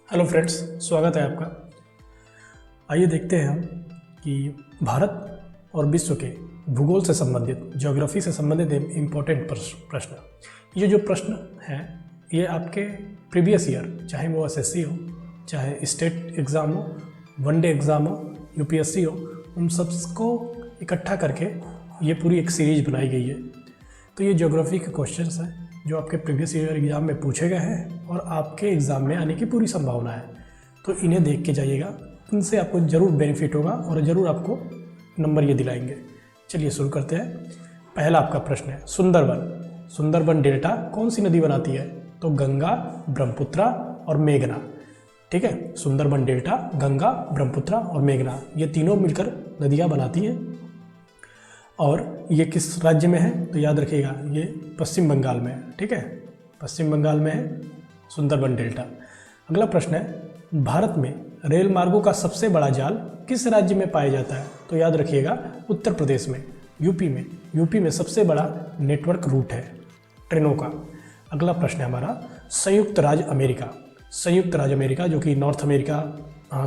Hello friends, स्वागत है आपका। आइए देखते हैं हम कि भारत और विश्व के भूगोल से संबंधित, ज्योग्राफी से संबंधित इम्पोर्टेंट प्रश्न। ये जो प्रश्न हैं ये आपके प्रीवियस ईयर, चाहे वो एसएससी हो, चाहे स्टेट एग्ज़ाम हो, वनडे एग्ज़ाम हो, यूपीएससी हो, उन सबको इकट्ठा करके ये पूरी एक सीरीज बनाई गई है। तो ये ज्योग्राफी के क्वेश्चंस हैं जो आपके प्रीवियस ईयर एग्ज़ाम में पूछे गए हैं और आपके एग्ज़ाम में आने की पूरी संभावना है। तो इन्हें देख के जाइएगा, इनसे आपको ज़रूर बेनिफिट होगा और ज़रूर आपको नंबर ये दिलाएंगे। चलिए शुरू करते हैं। पहला आपका प्रश्न है सुंदरबन। सुंदरबन डेल्टा कौन सी नदी बनाती है? तो गंगा, ब्रह्मपुत्रा और मेघना। ठीक है, सुंदरबन डेल्टा गंगा, ब्रह्मपुत्रा और मेघना, ये तीनों मिलकर नदियाँ बनाती हैं। और ये किस राज्य में है? तो याद रखिएगा ये पश्चिम बंगाल में है। ठीक है, पश्चिम बंगाल में है सुंदरबन डेल्टा। अगला प्रश्न है भारत में रेल मार्गों का सबसे बड़ा जाल किस राज्य में पाया जाता है? तो याद रखिएगा उत्तर प्रदेश में, यूपी में। यूपी में सबसे बड़ा नेटवर्क रूट है ट्रेनों का। अगला प्रश्न है हमारा संयुक्त राज्य अमेरिका। संयुक्त राज्य अमेरिका जो कि नॉर्थ अमेरिका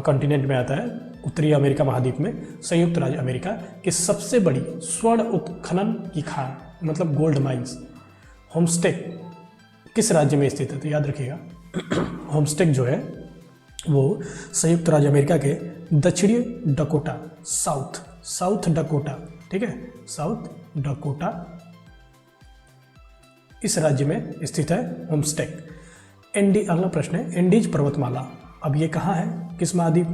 कॉन्टिनेंट में आता है, उत्तरी अमेरिका महाद्वीप में, संयुक्त राज्य अमेरिका की सबसे बड़ी स्वर्ण उत्खनन की खान, मतलब गोल्ड माइंस, होमस्टेक किस राज्य में स्थित है? तो याद रखिएगा होमस्टेक जो है वो संयुक्त राज्य अमेरिका के दक्षिणी डकोटा, साउथ डकोटा, ठीक है, साउथ डकोटा, इस राज्य में स्थित है होमस्टेक। अगला प्रश्न है एंडीज पर्वतमाला। अब ये कहाँ है, किस महाद्वीप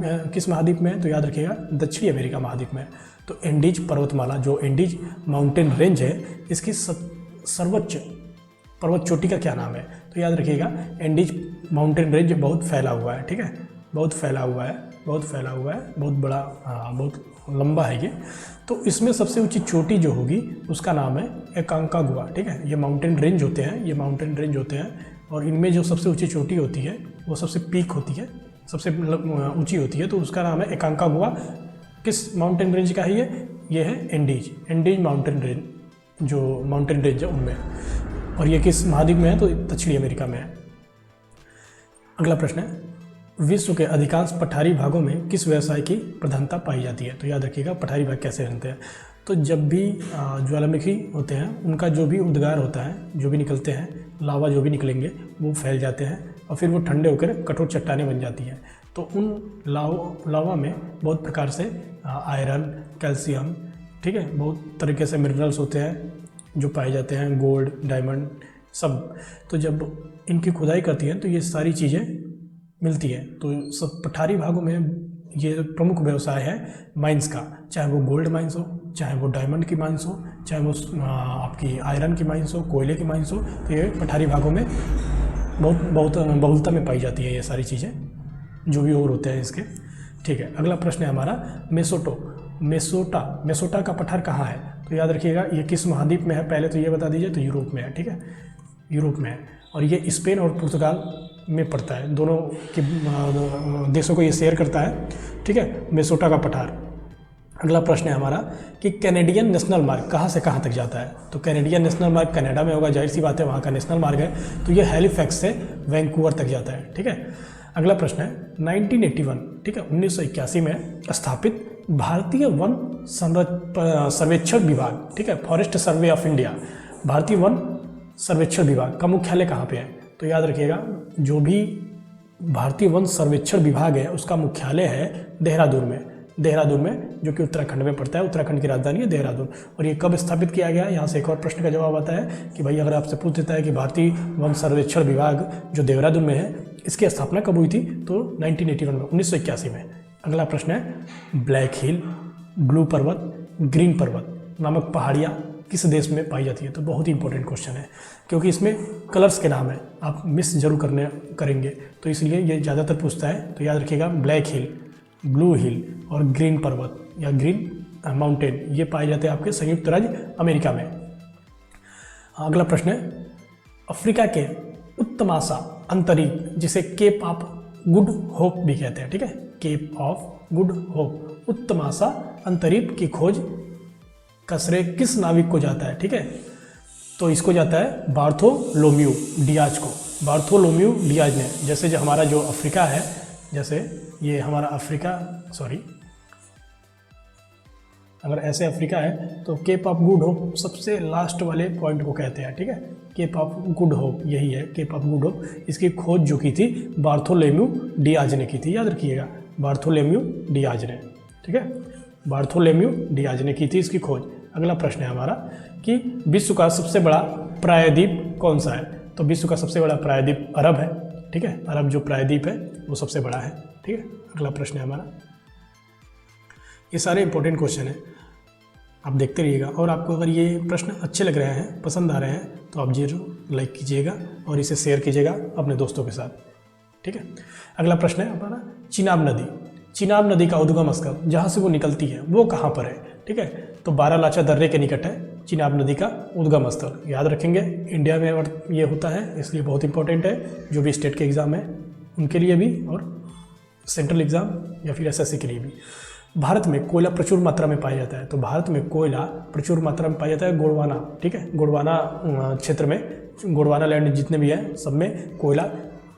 में है? तो याद रखिएगा दक्षिणी अमेरिका महाद्वीप में। तो एंडीज पर्वतमाला, जो एंडीज माउंटेन रेंज है, इसकी सर्वोच्च पर्वत चोटी का क्या नाम है? तो याद रखिएगा एंडीज माउंटेन रेंज बहुत फैला हुआ है। ठीक है, बहुत फैला हुआ है, बहुत बड़ा, बहुत लंबा है ये। तो इसमें सबसे ऊंची चोटी जो होगी उसका नाम है एकांकागुआ। ठीक है, ये माउंटेन रेंज होते हैं और इनमें जो सबसे ऊंची चोटी होती है, वो सबसे पीक होती है, सबसे ऊंची होती है, तो उसका नाम है एकांकागुआ। किस माउंटेन रेंज का है ये है एंडीज माउंटेन रेंज, जो माउंटेन रेंज है उनमें। और ये किस महाद्वीप में है? तो दक्षिणी अमेरिका में है। अगला प्रश्न है विश्व के अधिकांश पठारी भागों में किस व्यवसाय की प्रधानता पाई जाती है? तो याद रखिएगा पठारी भाग कैसे बनते हैं। तो जब भी ज्वालामुखी होते हैं, उनका जो भी उद्गार होता है, जो भी निकलते हैं, लावा जो भी निकलेंगे वो फैल जाते हैं और फिर वो ठंडे होकर कठोर चट्टानें बन जाती हैं। तो उन लावा में बहुत प्रकार से आयरन, कैल्शियम, ठीक है, बहुत तरीके से मिनरल्स होते हैं जो पाए जाते हैं, गोल्ड, डायमंड सब। तो जब इनकी खुदाई करती हैं तो ये सारी चीज़ें मिलती हैं। तो सब पठारी भागों में ये प्रमुख व्यवसाय है माइंस का, चाहे वो गोल्ड माइंस हो, चाहे वो डायमंड की माइंस हो, चाहे वो आपकी आयरन की माइंस हो, कोयले की माइंस हो। तो ये पठारी भागों में बहुत बहुलता में पाई जाती है ये सारी चीज़ें, जो भी और होते हैं इसके। ठीक है, अगला प्रश्न है हमारा मेसोटा का पठार कहाँ है? तो याद रखिएगा ये किस महाद्वीप में है? पहले तो ये बता दीजिए। तो यूरोप में है। ठीक है, यूरोप में है और ये स्पेन और पुर्तगाल में पड़ता है, दोनों के देशों को ये शेयर करता है। ठीक है, मेसोटा का पठार। अगला प्रश्न है हमारा कि कैनेडियन नेशनल मार्ग कहाँ से कहाँ तक जाता है? तो कैनेडियन नेशनल मार्ग कनाडा में होगा, जाहिर सी बात है, वहाँ का नेशनल मार्ग है। तो ये हैलिफैक्स से वैंकूवर तक जाता है। ठीक है, अगला प्रश्न है 1981, ठीक है, 1981 में स्थापित भारतीय वन सर्वेक्षण विभाग, ठीक है, फॉरेस्ट सर्वे ऑफ इंडिया, भारतीय वन सर्वेक्षण विभाग का मुख्यालय कहाँ पे है? तो याद रखिएगा जो भी भारतीय वन सर्वेक्षण विभाग है उसका मुख्यालय है देहरादून में, जो कि उत्तराखंड में पड़ता है। उत्तराखंड की राजधानी है देहरादून। और ये कब स्थापित किया गया? यहाँ से एक और प्रश्न का जवाब आता है कि भाई अगर आपसे पूछ देता है कि भारतीय वन सर्वेक्षण विभाग जो देहरादून में है, इसकी स्थापना कब हुई थी? तो 1981 में, 1981 में। अगला प्रश्न है ब्लैक हिल, ब्लू पर्वत, ग्रीन पर्वत नामक पहाड़ियाँ किस देश में पाई जाती है? तो बहुत ही इंपॉर्टेंट क्वेश्चन है क्योंकि इसमें कलर्स के नाम है, आप मिस जरूर करेंगे, तो इसलिए ये ज़्यादातर पूछता है। तो याद रखिएगा ब्लैक हिल, ब्लू हिल और ग्रीन पर्वत या ग्रीन माउंटेन, ये पाए जाते हैं आपके संयुक्त राज्य अमेरिका में। अगला प्रश्न है अफ्रीका के उत्तमाशा अंतरिक्ष, जिसे केप ऑफ गुड होप भी कहते हैं, ठीक है, केप ऑफ गुड होप, उत्तमाशा अंतरिक्ष की खोज का श्रेय किस नाविक को जाता है? ठीक है, तो इसको जाता है बार्थोलोम्यू डियाज को, बार्थोलोम्यू डियाज ने। जैसे जो हमारा जो अफ्रीका है जैसे ये हमारा अफ्रीका, सॉरी, अगर ऐसे अफ्रीका है तो केप ऑफ गुड होप सबसे लास्ट वाले पॉइंट को कहते हैं, ठीक है। केप ऑफ गुड होप यही है, केप ऑफ गुड होप। इसकी खोज जो की थी बार्थोलोम्यू डियाज ने की थी, याद रखिएगा, बार्थोलोम्यू डियाज ने, ठीक है, बार्थोलोम्यू डियाज ने की थी इसकी खोज। अगला प्रश्न है हमारा कि विश्व का सबसे बड़ा प्रायद्वीप कौन सा है? तो विश्व का सबसे बड़ा प्रायद्वीप अरब है, ठीक है, अरब जो प्रायद्वीप है वो सबसे बड़ा है, ठीक है। अगला प्रश्न है हमारा, ये सारे इंपॉर्टेंट क्वेश्चन हैं, आप देखते रहिएगा। और आपको अगर ये प्रश्न अच्छे लग रहे हैं, पसंद आ रहे हैं, तो आप जरूर लाइक कीजिएगा और इसे शेयर कीजिएगा अपने दोस्तों के साथ, ठीक है। अगला प्रश्न है हमारा, चिनाब नदी, चिनाब नदी का उद्गम स्थल जहाँ से वो निकलती है वो कहाँ पर है? ठीक है, तो बारालाचा दर्रे के निकट है चिनाब नदी का उद्गम स्थल। याद रखेंगे, इंडिया में ये होता है, इसलिए बहुत इंपॉर्टेंट है, जो भी स्टेट के एग्ज़ाम है उनके लिए भी और सेंट्रल एग्ज़ाम या फिर एसएससी के लिए भी। भारत में कोयला प्रचुर मात्रा में पाया जाता है, तो भारत में कोयला प्रचुर मात्रा में पाया जाता है गोंडवाना, ठीक है, गोंडवाना क्षेत्र में, गोंडवाना लैंड जितने भी हैं सब में कोयला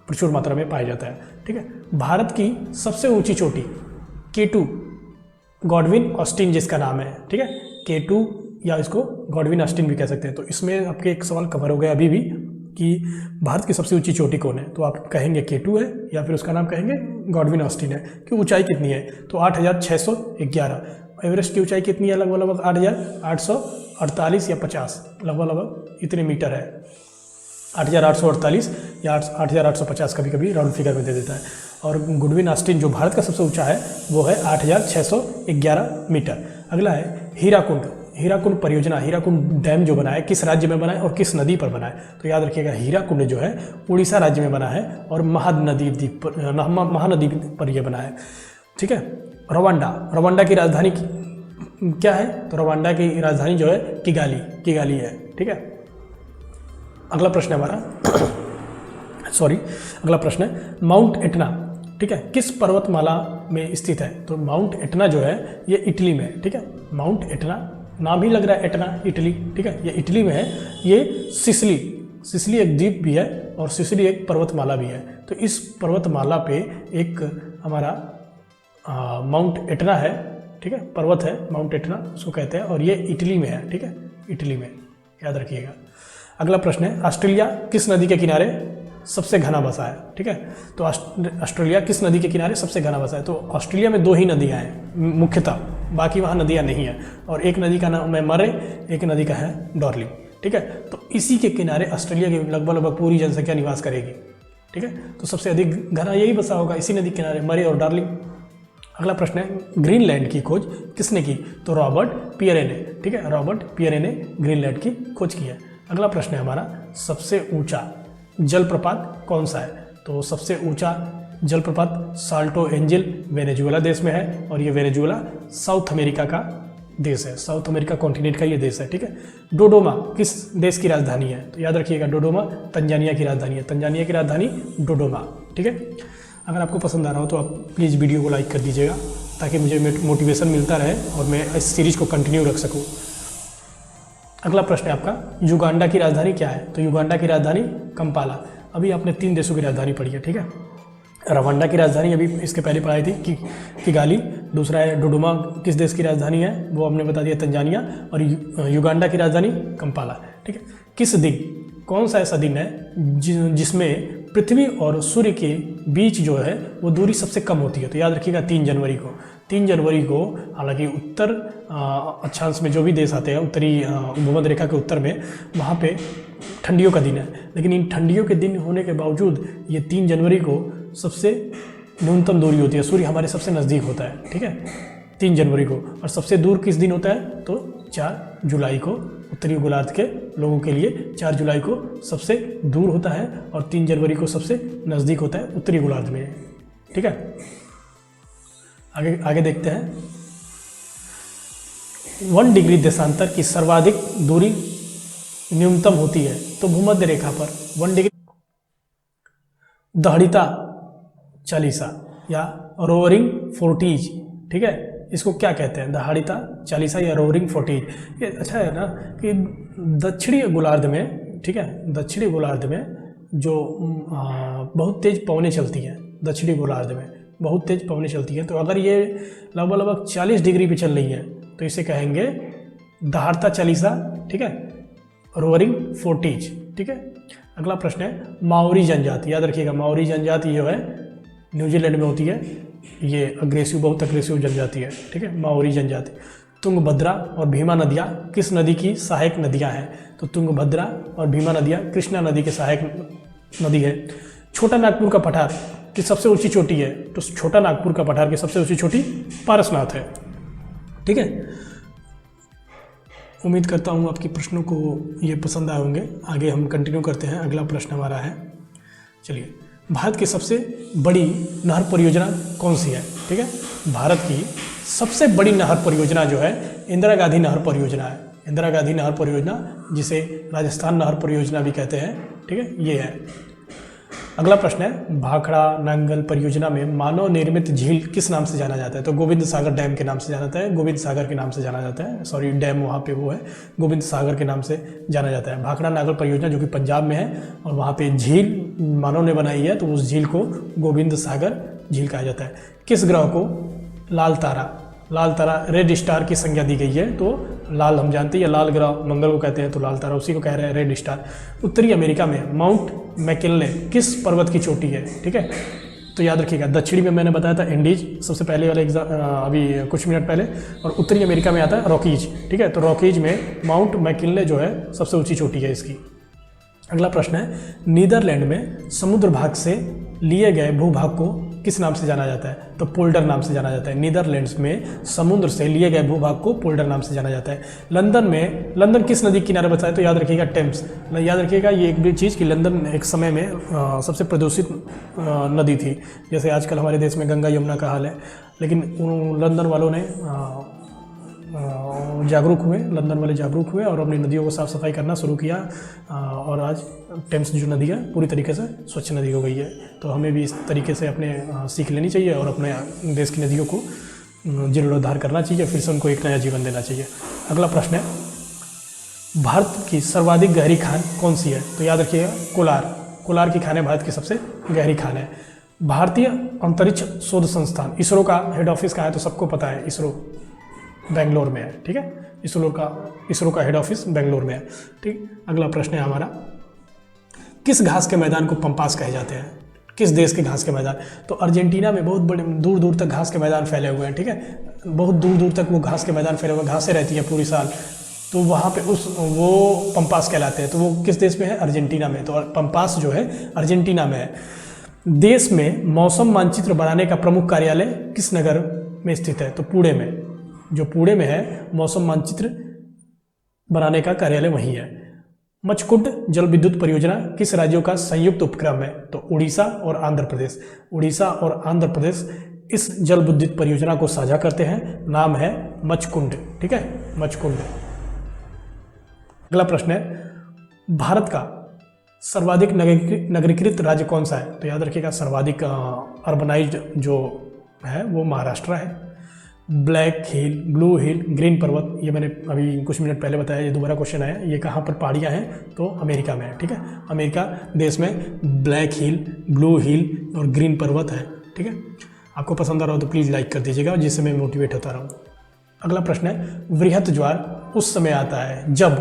प्रचुर मात्रा में पाया जाता है, ठीक है। भारत की सबसे ऊंची चोटी K2 गॉडविन ऑस्टिन जिसका नाम है, ठीक है, K2 या इसको गॉडविन ऑस्टिन भी कह सकते हैं। तो इसमें आपके एक सवाल कवर हो गया अभी भी कि भारत की सबसे ऊंची चोटी कौन है, तो आप कहेंगे K2 है या फिर उसका नाम कहेंगे गॉडविन ऑस्टिन है। कि ऊंचाई कितनी है, तो 8611। एवरेस्ट की ऊंचाई कितनी है? लगभग 8848 या 50, लगभग इतने मीटर है, 8848 या 8850 कभी कभी राउंड फिगर में दे देता है। और गुडविन ऑस्टिन जो भारत का सबसे ऊंचा है वो है 8611 मीटर। अगला है हीराकुंड, हीराकुंड परियोजना, हीराकुंड डैम जो बना है किस राज्य में बना है और किस नदी पर बना है? तो याद रखिएगा, हीराकुंड जो है उड़ीसा राज्य में बना है और महानदी पर यह बना है, ठीक है। रवांडा, रवांडा की राजधानी क्या है? तो रवांडा की राजधानी जो है किगाली है, ठीक है। अगला प्रश्न है हमारा सॉरी अगला प्रश्न है माउंट एटना, ठीक है, किस पर्वतमाला में स्थित है? तो माउंट एटना जो है ये इटली में है, ठीक है। माउंट एटना, नाम ही लग रहा है एटना, इटली, ठीक है, ये इटली में है। ये सिसिली एक द्वीप भी है और सिसिली एक पर्वतमाला भी है। तो इस पर्वतमाला पे एक हमारा माउंट एटना है, ठीक है, पर्वत है माउंट एटना उसको कहते हैं, और ये इटली में है, ठीक है, इटली में, याद रखिएगा। अगला प्रश्न है ऑस्ट्रेलिया किस नदी के किनारे सबसे घना बसा है? ठीक है, तो ऑस्ट्रेलिया किस नदी के किनारे सबसे घना बसा है? तो ऑस्ट्रेलिया में 2 ही नदियां हैं मुख्यतः, बाकी वहाँ नदियां नहीं हैं, और एक नदी का नाम है मरे, एक नदी का है डॉर्लिंग, ठीक है। तो इसी के किनारे ऑस्ट्रेलिया की लगभग पूरी जनसंख्या निवास करेगी, ठीक है। तो सबसे अधिक घना यही बसा होगा, इसी नदी के किनारे, मरे और डार्लिंग। अगला प्रश्न है ग्रीनलैंड की खोज किसने की? तो रॉबर्ट पियरे ने, ठीक है, रॉबर्ट पियरे ने ग्रीनलैंड की खोज की है। अगला प्रश्न है हमारा सबसे ऊंचा जलप्रपात कौन सा है? तो सबसे ऊंचा जलप्रपात साल्टो एंजिल वेनेजुएला देश में है, और ये वेनेजुएला साउथ अमेरिका का देश है, साउथ अमेरिका कॉन्टिनेंट का ये देश है, ठीक है। डोडोमा किस देश की राजधानी है? तो याद रखिएगा, डोडोमा तंजानिया की राजधानी है, तंजानिया की राजधानी डोडोमा, ठीक है। अगर आपको पसंद आ रहा हो तो आप प्लीज़ वीडियो को लाइक कर दीजिएगा, ताकि मुझे मोटिवेशन मिलता रहे और मैं इस सीरीज़ को कंटिन्यू रख सकूँ। अगला प्रश्न है आपका युगांडा की राजधानी क्या है? तो युगांडा की राजधानी कंपाला। अभी आपने 3 देशों की राजधानी पढ़ी है, ठीक है। रवांडा की राजधानी अभी इसके पहले पढ़ाई थी किगाली, दूसरा है डोडोमा किस देश की राजधानी है वो हमने बता दिया तंजानिया, और युगांडा की राजधानी कंपाला, ठीक है। किस दिन, कौन सा ऐसा दिन है जिसमें पृथ्वी और सूर्य के बीच जो है वो दूरी सबसे कम होती है? तो याद रखिएगा 3 जनवरी को। 3 जनवरी को हालांकि उत्तर अक्षांश में जो भी देश आते हैं, उत्तरी भूमध्य रेखा के उत्तर में, वहाँ पे ठंडियों का दिन है, लेकिन इन ठंडियों के दिन होने के बावजूद ये 3 जनवरी को सबसे न्यूनतम दूरी होती है, सूर्य हमारे सबसे नज़दीक होता है, ठीक है, 3 जनवरी को। और सबसे दूर किस दिन होता है? तो 4 जुलाई को उत्तरी गोलार्ध के लोगों के लिए 4 जुलाई को सबसे दूर होता है, और 3 जनवरी को सबसे नज़दीक होता है उत्तरी गोलार्ध में, ठीक है। आगे देखते हैं। 1 डिग्री देशांतर की सर्वाधिक दूरी न्यूनतम होती है तो भूमध्य रेखा पर 1 डिग्री। दहड़िता चालीसा या रोवरिंग फोर्टीज, ठीक है, इसको क्या कहते हैं? दहाड़िता चालीसा या रोवरिंग फोर्टीज। ये अच्छा है ना कि दक्षिणी गोलार्ध में, ठीक है, दक्षिणी गोलार्ध में जो बहुत तेज पवनें चलती हैं दक्षिणी गोलार्ध में, बहुत तेज पवनें चलती हैं। तो अगर ये लगभग लगभग 40 डिग्री पे चल रही है तो इसे कहेंगे दहाड़ता चालीसा, ठीक है, रोअरिंग फोर्टीज, ठीक है। अगला प्रश्न है माओरी जनजाति, याद रखिएगा माओरी जनजाति जो है न्यूजीलैंड में होती है, ये अग्रेसिव, बहुत अग्रेसिव जनजाति है, ठीक है, माओरी जनजाति। तुंगभद्रा और भीमा नदियाँ किस नदी की सहायक नदियाँ हैं? तो तुंगभद्रा और भीमा नदियाँ कृष्णा नदी के सहायक नदी है। छोटा नागपुर का पठार की सबसे ऊंची चोटी है? तो छोटा नागपुर का पठार की सबसे ऊंची चोटी पारसनाथ है, ठीक है। उम्मीद करता हूँ आपके प्रश्नों को ये पसंद आए होंगे। आगे हम कंटिन्यू करते हैं। अगला प्रश्न हमारा है, चलिए, भारत की सबसे बड़ी नहर परियोजना कौन सी है? ठीक है, भारत की सबसे बड़ी नहर परियोजना जो है इंदिरा गांधी नहर परियोजना है। इंदिरा गांधी नहर परियोजना, जिसे राजस्थान नहर परियोजना भी कहते हैं, ठीक है, ये है। अगला प्रश्न है भाखड़ा नांगल परियोजना में मानव निर्मित झील किस नाम से जाना जाता है? तो गोविंद सागर डैम के नाम से जाना जाता है, गोविंद सागर के नाम से जाना जाता है, सॉरी डैम वहाँ पे वो है, गोविंद सागर के नाम से जाना जाता है। भाखड़ा नांगल परियोजना जो कि पंजाब में है और वहाँ पे झील मानव ने बनाई है, तो उस झील को गोविंद सागर झील कहा जाता है। किस ग्रह को लाल तारा रेड स्टार की संज्ञा दी गई है? तो लाल हम जानते हैं, लाल ग्रह मंगल को कहते हैं, तो लाल तारा उसी को कह रहे हैं रेड स्टार। उत्तरी अमेरिका में माउंट मैकिनले किस पर्वत की चोटी है? ठीक है, तो याद रखिएगा दक्षिणी में मैंने बताया था एंडीज सबसे पहले वाले अभी कुछ मिनट पहले, और उत्तरी अमेरिका में आता है रॉकीज, ठीक है। तो रॉकीज में माउंट मैकिनले जो है सबसे ऊंची चोटी है इसकी। अगला प्रश्न है नीदरलैंड में समुद्र भाग से लिए गए भूभाग को किस नाम से जाना जाता है? तो पोल्डर नाम से जाना जाता है। नीदरलैंड्स में समुद्र से लिए गए भूभाग को पोल्डर नाम से जाना जाता है। लंदन किस नदी के किनारे बसा है? तो याद रखिएगा टेम्स। याद रखिएगा ये एक भी चीज़ कि लंदन एक समय में सबसे प्रदूषित नदी थी, जैसे आजकल हमारे देश में गंगा यमुना का हाल है, लेकिन लंदन वालों ने जागरूक हुए, लंदन वाले जागरूक हुए और अपनी नदियों को साफ़ सफाई करना शुरू किया, और आज टेम्स जो नदी है पूरी तरीके से स्वच्छ नदी हो गई है। तो हमें भी इस तरीके से अपने सीख लेनी चाहिए और अपने देश की नदियों को जीर्णोद्धार करना चाहिए, फिर से उनको एक नया जीवन देना चाहिए। अगला प्रश्न है भारत की सर्वाधिक गहरी खान कौन सी है? तो याद रखिएगा कोलार की खान भारत की सबसे गहरी खान है। भारतीय अंतरिक्ष शोध संस्थान इसरो का हेड ऑफिस कहाँ है? तो सबको पता है, इसरो बेंगलोर में है, ठीक है। इसरो का हेड ऑफिस बेंगलोर में है, ठीक। अगला प्रश्न है हमारा, किस घास के मैदान को पंपास कहे जाते हैं? किस देश के घास के मैदान? तो अर्जेंटीना में बहुत बड़े दूर दूर तक घास के मैदान फैले हुए हैं, ठीक है, बहुत दूर दूर तक वो घास के मैदान फैले हुए, घासें रहती हैं पूरी साल, तो वहाँ पे वो पंपास कहलाते हैं। तो वो किस देश में है? अर्जेंटीना में। तो पंपास जो है अर्जेंटीना में है। देश में मौसम मानचित्र बनाने का प्रमुख कार्यालय किस नगर में स्थित है? तो पुणे में, जो पुणे में है मौसम मानचित्र बनाने का कार्यालय वहीं है। मचकुंड जल विद्युत परियोजना किस राज्यों का संयुक्त उपक्रम है? तो उड़ीसा और आंध्र प्रदेश। उड़ीसा और आंध्र प्रदेश इस जल विद्युत परियोजना को साझा करते हैं, नाम है मचकुंड, ठीक है, मचकुंड। अगला प्रश्न है भारत का सर्वाधिक नगरीकृत राज्य कौन सा है? तो याद रखिएगा सर्वाधिक अर्बनाइज्ड जो है वो महाराष्ट्र है। ब्लैक हिल, ब्लू हिल, ग्रीन पर्वत, ये मैंने अभी कुछ मिनट पहले बताया, ये दोबारा क्वेश्चन आया, ये कहाँ पर पहाड़ियाँ हैं? तो अमेरिका में है, ठीक है। अमेरिका देश में ब्लैक हिल, ब्लू हिल और ग्रीन पर्वत है, ठीक है। आपको पसंद आ रहा हो तो प्लीज़ लाइक कर दीजिएगा, जिससे मैं मोटिवेट होता रहूँ। अगला प्रश्न है वृहत ज्वार उस समय आता है जब,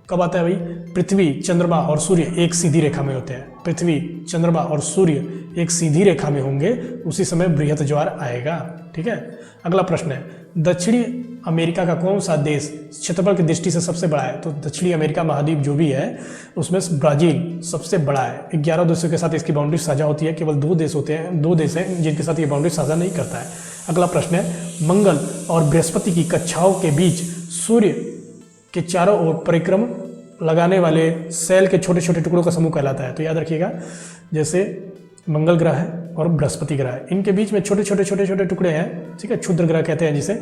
कब आता है भाई? पृथ्वी, चंद्रमा और सूर्य एक सीधी रेखा में होते हैं। पृथ्वी, चंद्रमा और सूर्य एक सीधी रेखा में होंगे, उसी समय बृहत ज्वार आएगा, ठीक है। अगला प्रश्न है दक्षिणी अमेरिका का कौन सा देश क्षेत्रफल की दृष्टि से सबसे बड़ा है? तो दक्षिणी अमेरिका महाद्वीप जो भी है उसमें ब्राज़ील सबसे बड़ा है। 11 देशों के साथ इसकी बाउंड्री साझा होती है, केवल 2 देश हैं जिनके साथ ये बाउंड्री साझा नहीं करता है। अगला प्रश्न है मंगल और बृहस्पति की कक्षाओं के बीच सूर्य के चारों ओर परिक्रम लगाने वाले सेल के छोटे छोटे टुकड़ों का समूह कहलाता है। तो याद रखिएगा जैसे मंगल ग्रह है और बृहस्पति ग्रह है, इनके बीच में छोटे छोटे टुकड़े हैं, ठीक है, क्षुद्र ग्रह कहते हैं जिसे,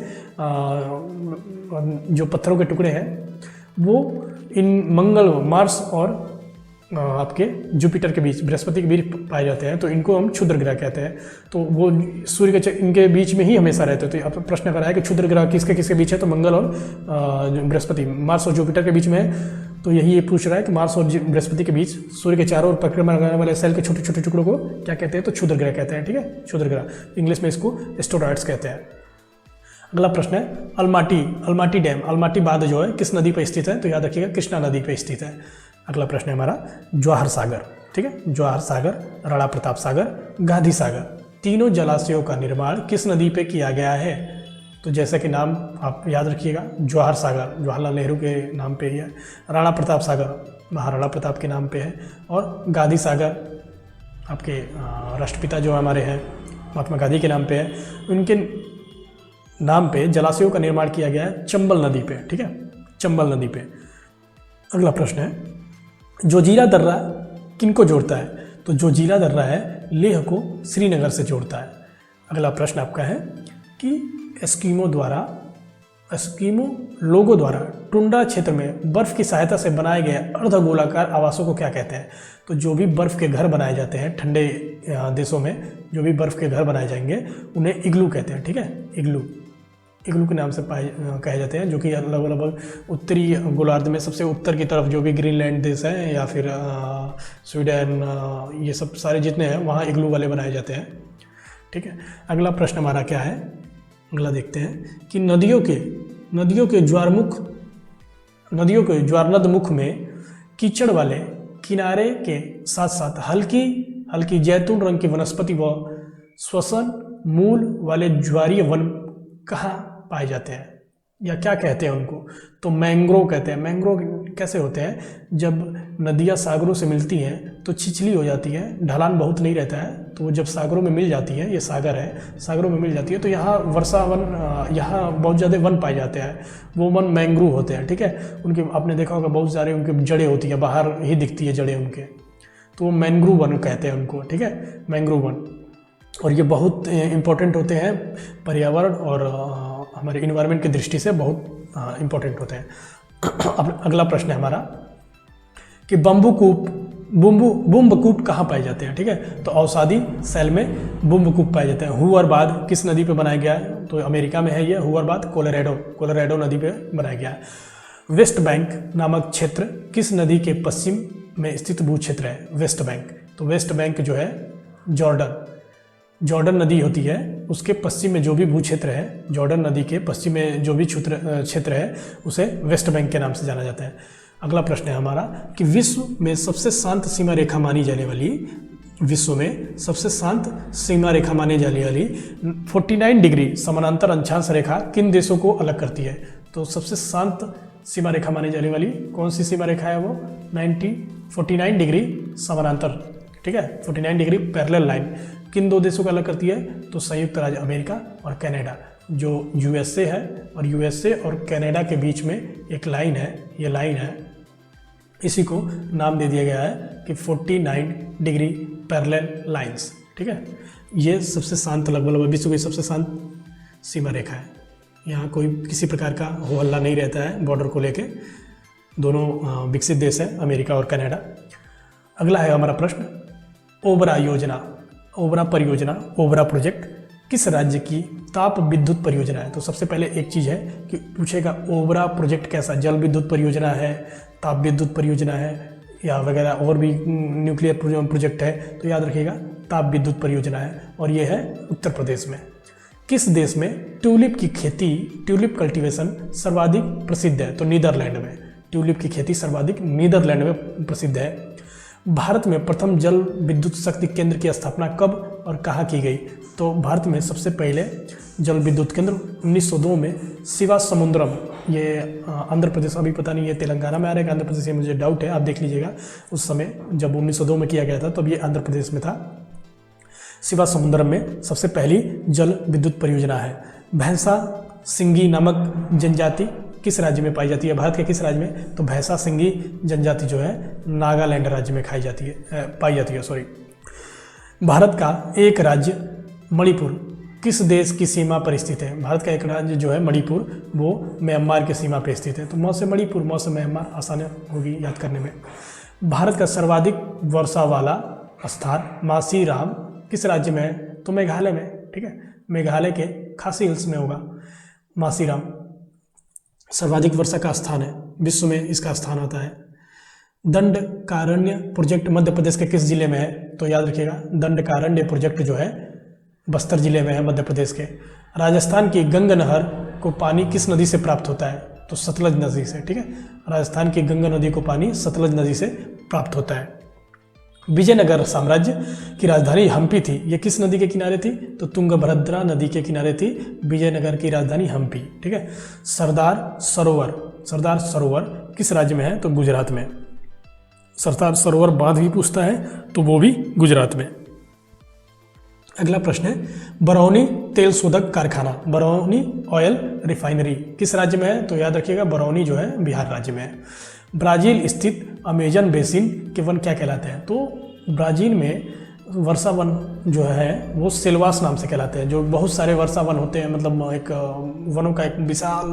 जो पत्थरों के टुकड़े हैं वो इन मंगल, मार्स और आपके जुपिटर के बीच, बृहस्पति के बीच पाए जाते हैं, तो इनको हम क्षुद्र ग्रह कहते हैं। तो वो सूर्य के इनके बीच में ही हमेशा रहते हैं। तो अब प्रश्न कर रहा है कि क्षुद्र ग्रह किसके किसके बीच है? तो मंगल और बृहस्पति, मार्स और जुपिटर के बीच में है। तो यही ये पूछ रहा है कि मार्स और बृहस्पति के बीच सूर्य के चारों ओर परिक्रमा करने वाले सेल के छोटे छोटे टुकड़ों को क्या कहते हैं? तो क्षुद्र ग्रह कहते हैं। ठीक है, क्षुद्र ग्रह, इंग्लिश में इसको एस्टेरॉइड्स कहते हैं। अगला प्रश्न है अलमाटी डैम, अलमाटी बांध जो है किस नदी पर स्थित है? तो याद रखिएगा कृष्णा नदी पर स्थित है। अगला प्रश्न है हमारा जवाहर सागर। ठीक है, जवाहर सागर, राणा प्रताप सागर, गांधी सागर, तीनों जलाशयों का निर्माण किस नदी पे किया गया है? तो जैसा कि नाम आप याद रखिएगा, जवाहर सागर जवाहरलाल नेहरू के नाम पे ही है, राणा प्रताप सागर महाराणा प्रताप के नाम पे है, और गांधी सागर आपके राष्ट्रपिता जो हमारे हैं महात्मा गांधी के नाम पे है। उनके नाम पे जलाशयों का निर्माण किया गया है चंबल नदी पे। ठीक है, चंबल नदी पे। अगला प्रश्न है जोजिला दर्रा किनको जोड़ता है? तो जोजिला दर्रा है लेह को श्रीनगर से जोड़ता है। अगला प्रश्न आपका है कि एस्किमो लोगों द्वारा टुंड्रा क्षेत्र में बर्फ की सहायता से बनाए गए अर्धगोलाकार आवासों को क्या कहते हैं? तो जो भी बर्फ के घर बनाए जाते हैं ठंडे देशों में, जो भी बर्फ के घर बनाए जाएंगे उन्हें इग्लू कहते हैं। ठीक है, इग्लू के नाम से कहे जाते हैं, जो कि लगभग उत्तरी गोलार्ध में सबसे उत्तर की तरफ जो भी ग्रीनलैंड देश है या फिर स्वीडन, ये सब सारे जितने हैं वहाँ इग्लू वाले बनाए जाते हैं। ठीक है, अगला प्रश्न हमारा क्या है? अगला देखते हैं कि नदियों के ज्वारनद मुख में कीचड़ वाले किनारे के साथ साथ हल्की जैतून रंग की वनस्पति व श्वसन मूल वाले ज्वारीय वन कहाँ पाए जाते हैं या क्या कहते हैं उनको? तो मैंग्रोव कहते हैं। मैंग्रोव कैसे होते हैं? जब नदियाँ सागरों से मिलती हैं तो छिछली हो जाती है, ढलान बहुत नहीं रहता है, तो जब सागरों में मिल जाती है, ये सागर है, सागरों में मिल जाती है तो यहाँ वर्षा वन, यहाँ बहुत ज़्यादा वन पाए जाते हैं, वो वन मैंग्रोव होते हैं। ठीक है, उनके आपने देखा होगा बहुत सारे उनके जड़ें होती है, बाहर ही दिखती है जड़ें उनके, तो वो मैंग्रोव वन कहते हैं उनको। ठीक है, मैंग्रोव वन, और ये बहुत इम्पोर्टेंट होते हैं पर्यावरण और हमारे इन्वायरमेंट की दृष्टि से बहुत इम्पोर्टेंट होते हैं। अब अगला प्रश्न है हमारा कि बुम्बकूप कहाँ पाए जाते हैं? ठीक है, तो औषधि सेल में बुम्बकूप पाए जाते हैं। हुअरबाद किस नदी पे बनाया गया है? तो अमेरिका में है ये हुअरबाद, कोलोराडो नदी पे बनाया गया है। वेस्ट बैंक नामक क्षेत्र किस नदी के पश्चिम में स्थित भू क्षेत्र है? वेस्ट बैंक, तो वेस्ट बैंक जो है जॉर्डन नदी होती है, उसके पश्चिम में जो भी भू क्षेत्र है, जॉर्डन नदी के पश्चिम में जो भी क्षेत्र है उसे वेस्ट बैंक के नाम से जाना जाता है। अगला प्रश्न है हमारा कि विश्व में सबसे शांत सीमा रेखा मानी जाने वाली 49 डिग्री समानांतर अक्षांश रेखा किन देशों को अलग करती है? तो सबसे शांत सीमा रेखा मानी जाने वाली कौन सी सीमा रेखा है? वो 49 डिग्री समानांतर। ठीक है, 49 डिग्री पैरेलल लाइन किन दो देशों को अलग करती है? तो संयुक्त राज्य अमेरिका और कनाडा, जो यूएसए है, और यूएसए और कनाडा के बीच में एक लाइन है, ये लाइन है, इसी को नाम दे दिया गया है कि 49 डिग्री पैरेलल लाइंस। ठीक है, ये सबसे शांत लगभग विश्व की सबसे शांत सीमा रेखा है। यहाँ कोई किसी प्रकार का हो हल्ला नहीं रहता है बॉर्डर को लेके, दोनों विकसित देश है अमेरिका और कनाडा। अगला है हमारा प्रश्न ओबरा प्रोजेक्ट किस राज्य की ताप विद्युत परियोजना है? तो सबसे पहले एक चीज़ है कि पूछेगा ओबरा प्रोजेक्ट कैसा, जल विद्युत परियोजना है, ताप विद्युत परियोजना है या वगैरह और भी न्यूक्लियर प्रोजेक्ट है? तो याद रखिएगा ताप विद्युत परियोजना है, और ये है उत्तर प्रदेश में। किस देश में ट्यूलिप की खेती, ट्यूलिप कल्टीवेशन सर्वाधिक प्रसिद्ध है? तो नीदरलैंड में। ट्यूलिप की खेती सर्वाधिक नीदरलैंड में प्रसिद्ध है। भारत में प्रथम जल विद्युत शक्ति केंद्र की स्थापना कब और कहाँ की गई? तो भारत में सबसे पहले जल विद्युत केंद्र 1902 में शिवा समुद्रम, ये आंध्र प्रदेश, अभी पता नहीं ये तेलंगाना में आ रहा है, आंध्र प्रदेश, ये मुझे डाउट है, आप देख लीजिएगा। उस समय जब 1902 में किया गया था तब ये आंध्र प्रदेश में था। शिवा समुद्रम में सबसे पहली जल विद्युत परियोजना है। भैंसा सिंगी नामक जनजाति किस राज्य में पाई जाती है? भारत के किस राज्य में? तो भैंसा सिंगी जनजाति जो है नागालैंड राज्य में पाई जाती है। भारत का एक राज्य मणिपुर किस देश की सीमा पर स्थित है? भारत का एक राज्य जो है मणिपुर, वो म्यांमार की सीमा पर स्थित है। तो मौ से मणिपुर, मौ से म्यांमार, आसान होगी याद करने में। भारत का सर्वाधिक वर्षा वाला स्थान मासीराम किस राज्य में है? तो मेघालय में। ठीक है, मेघालय के खासी हिल्स में होगा मासीराम। सर्वाधिक वर्षा का स्थान है, विश्व में इसका स्थान आता है। दंडकारण्य प्रोजेक्ट मध्य प्रदेश के किस जिले में है? तो याद रखिएगा दंडकारण्य प्रोजेक्ट जो है बस्तर जिले में है, मध्य प्रदेश के। राजस्थान की गंगा नहर को पानी किस नदी से प्राप्त होता है? तो सतलज नदी से, ठीक है। राजस्थान की गंगा नदी को पानी सतलज नदी से प्राप्त होता है। विजयनगर साम्राज्य की राजधानी हम्पी थी, ये किस नदी के किनारे थी? तो तुंगभद्रा नदी के किनारे थी विजयनगर की राजधानी हम्पी, ठीक है। सरदार सरोवर किस राज्य में है? तो गुजरात में। सरदार सरोवर बांध भी पूछता है तो वो भी गुजरात में। अगला प्रश्न है बरौनी तेल शोधक कारखाना, बरौनी ऑयल रिफाइनरी किस राज्य में है? तो याद रखिएगा बरौनी जो है बिहार राज्य में है। ब्राजील स्थित अमेजन बेसिन के वन क्या कहलाते हैं? तो ब्राजील में वर्षा वन जो है वो सिल्वास नाम से कहलाते हैं। जो बहुत सारे वर्षा वन होते हैं, मतलब एक वनों का एक विशाल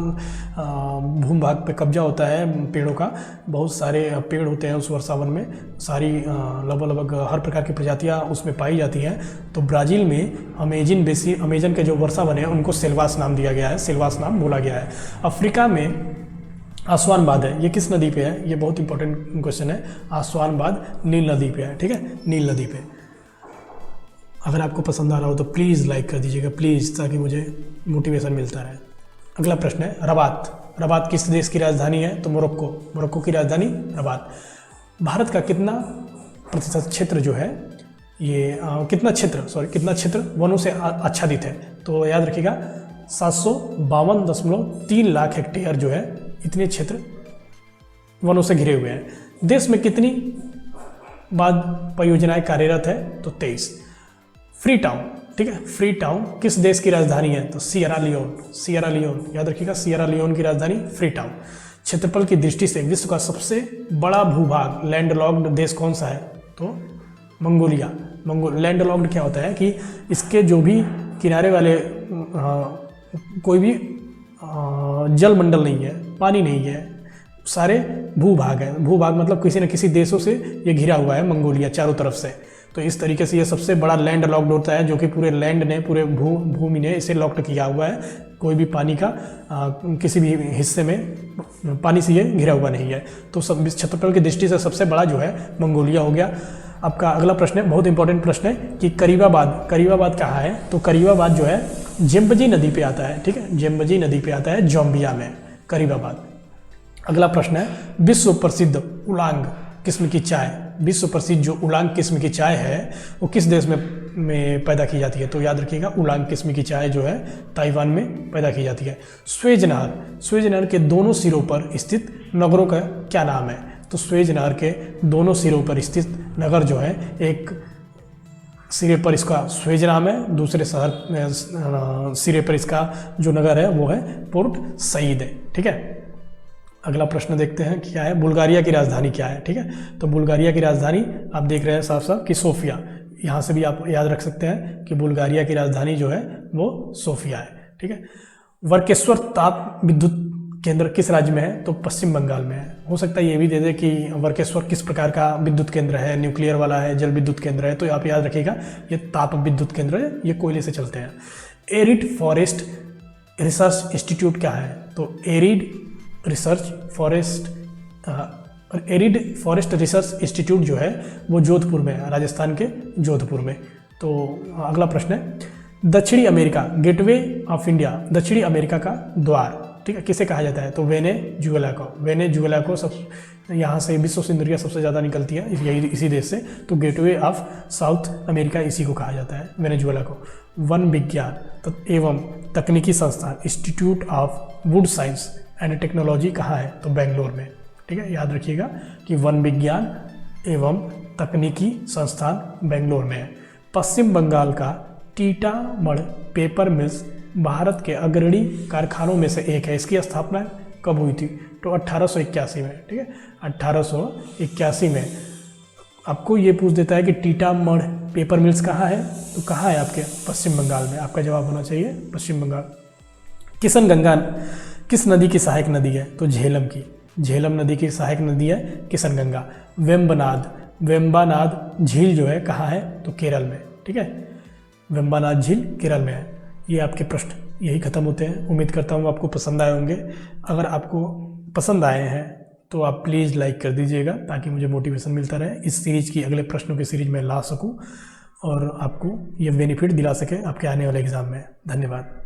भूभाग पे कब्जा होता है पेड़ों का, बहुत सारे पेड़ होते हैं उस वर्षा वन में, सारी लगभग हर प्रकार की प्रजातियां उसमें पाई जाती हैं। तो ब्राज़ील में अमेजन के जो वर्षा वन है उनको सिल्वास नाम दिया गया है, सिल्वास नाम बोला गया है। अफ्रीका में आसवान बांध है, ये किस नदी पे है? ये बहुत इंपॉर्टेंट क्वेश्चन है। आसवान बांध नील नदी पे है, ठीक है, नील नदी पे। अगर आपको पसंद आ रहा हो तो प्लीज़ लाइक कर दीजिएगा प्लीज़, ताकि मुझे मोटिवेशन मिलता रहे। अगला प्रश्न है रबात किस देश की राजधानी है? तो मोरक्को की राजधानी रबात। भारत का कितना प्रतिशत क्षेत्र जो है ये कितना क्षेत्र वनों से आच्छादित है? तो याद रखिएगा 752.3 लाख हेक्टेयर जो है इतने क्षेत्र वनों से घिरे हुए हैं। देश में कितनी बांध परियोजनाएं कार्यरत है? तो 23। फ्री टाउन, ठीक है, फ्री टाउन किस देश की राजधानी है? तो सियरा लियोन, याद रखिएगा सियरा लियोन की राजधानी फ्री टाउन। क्षेत्रफल की दृष्टि से विश्व का सबसे बड़ा भूभाग लैंडलॉक्ड देश कौन सा है? तो मंगोलिया। लैंडलॉक्ड क्या होता है कि इसके जो भी किनारे वाले कोई भी जल मंडल नहीं है, पानी नहीं है, सारे भूभाग है। भूभाग मतलब किसी न किसी देशों से ये घिरा हुआ है मंगोलिया चारों तरफ से। तो इस तरीके से ये सबसे बड़ा लैंड लॉक्ड होता है, जो कि पूरे लैंड ने, पूरे भूमि ने इसे लॉक्ड किया हुआ है। कोई भी पानी का किसी भी हिस्से में पानी से ये घिरा हुआ नहीं है। तो सब क्षेत्रफल की दृष्टि से सबसे बड़ा जो है मंगोलिया हो गया। आपका अगला प्रश्न है, बहुत इंपॉर्टेंट प्रश्न है कि करीबाबाद कहाँ है? तो करीबाबाद जो है जेम्बजी नदी पे आता है, ठीक है, जेम्बजी नदी पे आता है, जॉम्बिया में करीबाबाद। अगला प्रश्न है विश्व प्रसिद्ध उलांग किस्म की चाय, विश्व प्रसिद्ध जो उलांग किस्म की चाय है वो किस देश में पैदा की जाती है? तो याद रखिएगा उलांग किस्म की चाय जो है ताइवान में पैदा की जाती है। स्वेज नहर के दोनों सिरों पर स्थित नगरों का क्या नाम है? तो स्वेज नहर के दोनों सिरों पर स्थित नगर जो है, एक सिरे पर इसका स्वेज नाम है, दूसरे सिरे पर इसका जो नगर है वो है पोर्ट सईद है, ठीक है। अगला प्रश्न देखते हैं क्या है, बुल्गारिया की राजधानी क्या है? ठीक है, तो बुल्गारिया की राजधानी आप देख रहे हैं साफ साफ कि सोफिया। यहाँ से भी आप याद रख सकते हैं कि बुल्गारिया की राजधानी जो है वो सोफिया है, ठीक है। वर्केश्वर ताप विद्युत केंद्र किस राज्य में है? तो पश्चिम बंगाल में है। हो सकता है ये भी दे दे कि वर्केश्वर किस प्रकार का विद्युत केंद्र है, न्यूक्लियर वाला है, जल विद्युत केंद्र है, तो आप याद रखिएगा ये ताप विद्युत केंद्र है, ये कोयले से चलते हैं। एरिड फॉरेस्ट रिसर्च इंस्टीट्यूट क्या है? तो एरिड फॉरेस्ट रिसर्च इंस्टीट्यूट जो है वो जोधपुर में है, राजस्थान के जोधपुर में। तो अगला प्रश्न है दक्षिणी अमेरिका गेटवे ऑफ इंडिया, दक्षिणी अमेरिका का द्वार, ठीक है, किसे कहा जाता है? तो वेनेजुएला को सब यहाँ से विश्व सिंदूरिया सबसे ज़्यादा निकलती है यही इसी देश से, तो गेटवे ऑफ साउथ अमेरिका इसी को कहा जाता है, वेनेजुएला को। वन विज्ञान एवं तकनीकी संस्थान institute of would science and technology कहाँ है? तो बेंगलोर में, ठीक है, याद रखिएगा कि वन विज्ञान एवं तकनीकी संस्थान बेंगलोर में है। पश्चिम बंगाल का टीटामढ़ पेपर मिल्स भारत के अग्रणी कारखानों में से एक है, इसकी स्थापना कब हुई थी? तो 1881 में, ठीक है, 1881 में। आपको ये पूछ देता है कि टीटामढ़ पेपर मिल्स कहाँ है, तो कहाँ है आपके? पश्चिम बंगाल में। आपका जवाब होना चाहिए पश्चिम बंगाल। किशनगंगा किस नदी की सहायक नदी है? तो झेलम नदी की सहायक नदी है किशनगंगा। वेम्बानाद झील जो है कहाँ है? तो केरल में, ठीक है, वेम्बानाद झील केरल में है। ये आपके प्रश्न यही खत्म होते हैं। उम्मीद करता हूँ आपको पसंद आए होंगे। अगर आपको पसंद आए हैं तो आप प्लीज़ लाइक कर दीजिएगा ताकि मुझे मोटिवेशन मिलता रहे, इस सीरीज़ की अगले प्रश्नों की सीरीज में ला सकूं और आपको ये बेनिफिट दिला सके आपके आने वाले एग्ज़ाम में। धन्यवाद।